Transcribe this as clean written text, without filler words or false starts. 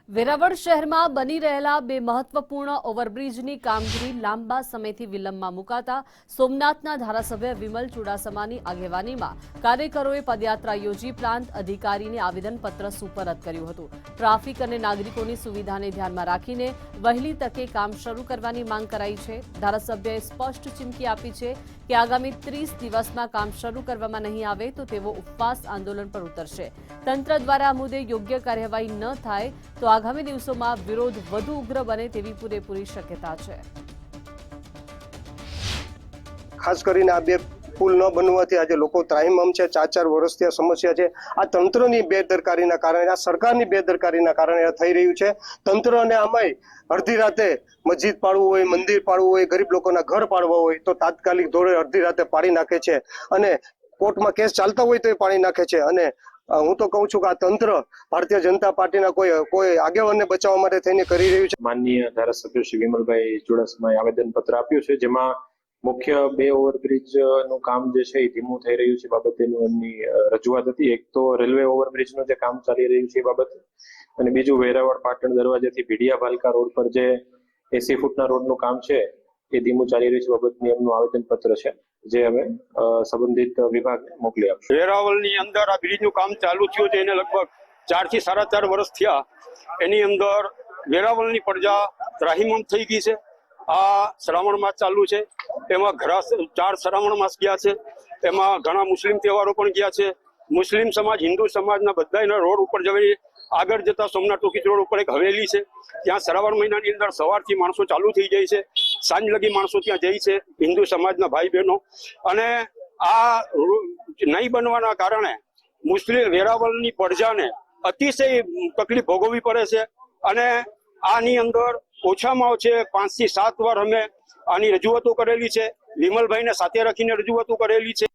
વેરાવળ શહેરમાં બની રહેલા બે મહત્વપૂર્ણ ઓવરબ્રિજની કામગીરી લાંબા સમયથી વિલંબમાં મુકાતા સોમનાથના ધારાસભ્ય વિમલ ચુડાસમાની આગેવાનીમાં કાર્યકરોએ પદયાત્રા યોજી પ્રાંત અધિકારીને આવેદનપત્ર સુપરત કર્યું હતું। ટ્રાફિક અને નાગરિકોની સુવિધાને ધ્યાનમાં રાખીને વહેલી તકે કામ શરૂ કરવાની માંગ કરાઈ છે। ધારાસભ્યએ સ્પષ્ટ ચીમકી આપી છે કે આગામી 30 દિવસમાં કામ શરૂ કરવામાં નહીં આવે તો તેઓ ઉપવાસ આંદોલન પર ઉતરશે। તંત્ર દ્વારા આ મુદ્દે યોગ્ય કાર્યવાહી ન થાય તો આગામી દિવસોમાં વિરોધ વધુ ઉગ્ર બને તેવી પૂરેપૂરી શક્યતા છે। ખાસ કરીને આ બે પુલ ન બનવાથી આજે લોકો ત્રાહિમામ છે। 4 વર્ષથી આ સમસ્યા છે। આ તંત્રની બેદરકારીના કારણે, આ સરકારની બેદરકારીના કારણે આ થઈ રહ્યું છે। તંત્ર અને આમાંય અડધી રાતે મસ્જિદ પાડવું હોય, મંદિર પાડવું હોય, ગરીબ લોકોના ઘર પાડવા હોય તો તાત્કાલિક ધોરણે અડધી રાતે પાડી નાખે છે અને કોર્ટમાં કેસ ચાલતા હોય તો એ પાડી નાખે છે। અને હું તો કહું છું કે આ તંત્ર ભારતીય જનતા પાર્ટીના કોઈ આગેવાનને બચાવવા માટે થઈને કરી રહ્યું છે। માનનીય ધારાસભ્ય શ્રી વિમલભાઈ ચુડાસમાએ આવેદનપત્ર આપ્યું છે, જેમાં મુખ્ય બે ઓવરબ્રિજ નું કામ જે છે એ ધીમું થઈ રહ્યું છે બાબતેનું એમની રજૂઆત હતી। એક તો રેલવે ઓવરબ્રિજનું જે કામ ચાલી રહ્યું છે એ બાબતે, અને બીજું વેરાવળ પાટણ દરવાજાથી ભીડિયા ભાલકા રોડ પર જે 80 ફૂટના રોડનું કામ છે એ ધીમું ચાલી રહ્યું છે બાબતની એમનું આવેદનપત્ર છે, જે અમે સંબંધિત વિભાગને મોકલી આપશું। વેરાવળની અંદર આ બ્રિજનું કામ ચાલુ થયું છે, એને લગભગ 4 થી 4.5 વર્ષ થયા। એની અંદર વેરાવળની પ્રજા ત્રાહિમામ થઈ ગઈ છે। આ શ્રાવણ માસ ચાલુ છે, એમાં ઘણા 4 શ્રાવણ માસ ગયા છે, એમાં ઘણા મુસ્લિમ તહેવારો પણ ગયા છે। મુસ્લિમ સમાજ, હિન્દુ સમાજના બધાના રોડ ઉપર જવી, આગળ જતા સોમનાથ ટોકીજ રોડ ઉપર એક હવેલી છે, ત્યાં શ્રાવણ મહિનાની અંદર સવારથી માણસો ચાલુ થઈ જાય છે, સાંજ લગી માણસો ત્યાં જાય છે, હિન્દુ સમાજના ભાઈ બહેનો। અને આ નહીં બનવાના કારણે મુસ્લિમ વેરાવળની પ્રજાને અતિશય તકલીફ ભોગવવી પડે છે। અને આની અંદર ઓછામાં ઓછે 5 થી 7 વાર અમે આની રજૂઆતો કરેલી છે, વિમલભાઈને સાથે રાખીને રજૂઆતો કરેલી છે।